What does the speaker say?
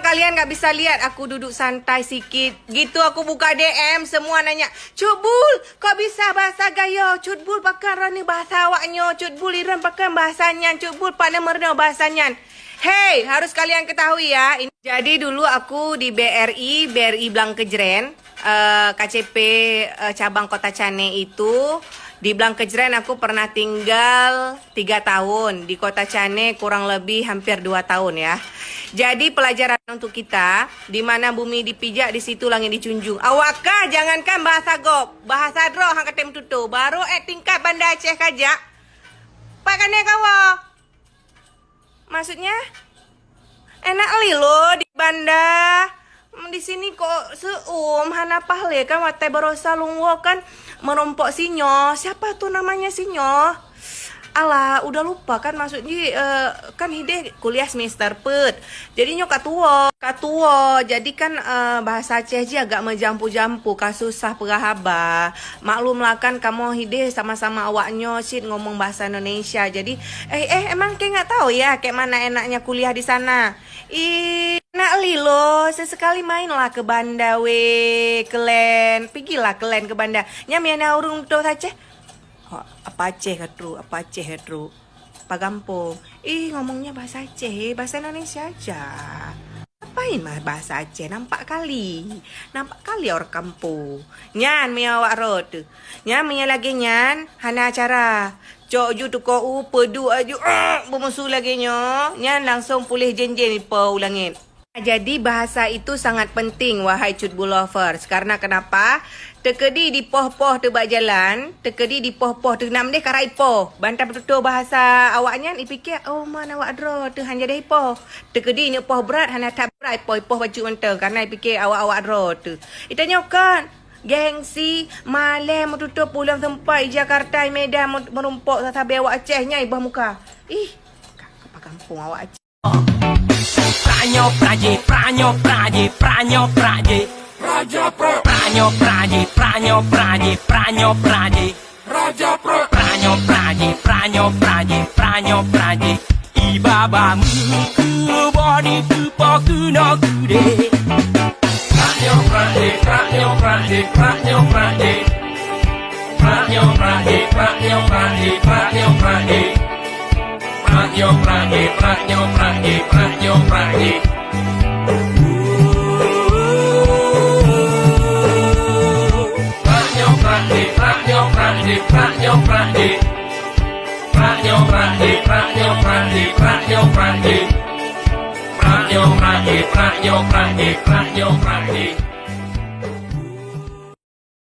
kalian nggak bisa lihat aku duduk santai sikit? Gitu aku buka DM semua nanya, Cutbul, kok bisa bahasa gayo? Cutbul pakai rani bahasa awaknya. Cutbul iran pakai bahasanya. Cutbul pada merno bahasanya. Hey, harus kalian ketahui ya. Jadi dulu aku di BRI Blangkejren, KCP cabang Kota Cane itu. Di Blangkejren aku pernah tinggal 3 tahun. Di Kota Cane kurang lebih hampir 2 tahun ya. Jadi pelajaran untuk kita, di mana bumi dipijak, di situ langit dicunjung. Awakah jangankan bahasa gop, bahasa dro hang ketem tutu. Baru tingkat Banda Aceh kajak. Pak kane kawa. Maksudnya enak li lo di Banda. Di sini kok hana pahle kan watai barosa lungwo kan merompok sinyo. Siapa tuh namanya sinyo? Alah, udah lupa kan maksudnya kan hide kuliah semester pet. Jadi nyo katuo. Jadi kan bahasa Aceh aja agak menjampu-jampu, kasusah perahaba. Maklumlah kan kamu hide sama-sama awaknyo sih ngomong bahasa Indonesia. Jadi emang kayak nggak tahu ya kayak mana enaknya kuliah di sana. Enak lilo, sesekali mainlah ke Banda kelen. Pergilah kelen ke Banda. Nyamiana urung tuh Aceh. Apa Aceh katru, apa kampung. Ngomongnya bahasa Aceh, bahasa Indonesia aja. Apain mah bahasa Aceh, nampak kali orang kampung. Nyan mia awak rot. Nyan mia lagi nyan, hana acara. Cok ju tu ko pedu aju bermusuh lagi nyo. Nyan langsung pulih jenjen ipo ulangin. Jadi bahasa itu sangat penting wahai Cutbul lovers. Karena kenapa? Tekedi di poh-poh tebak jalan, tekedi di poh-poh tu nam deh karai poh. Bantah betul bahasa awaknya ipikir mana awak dro tu hanya deh poh. Tekedi nyo poh berat hanya tak berat poh baju mentah karena ipikir awak dro tu. Itanya kan gengsi malam tutup pulang tempat Jakarta Medan merumpok tatabe awak Acehnya ibah muka. Apa kampung awak Aceh. Pranyo praje Raja Pro. Pranyo praje Raja Pro. Pranyo praje Ibaba muku body ku poku no kude. Pranyo praje Pranyo praje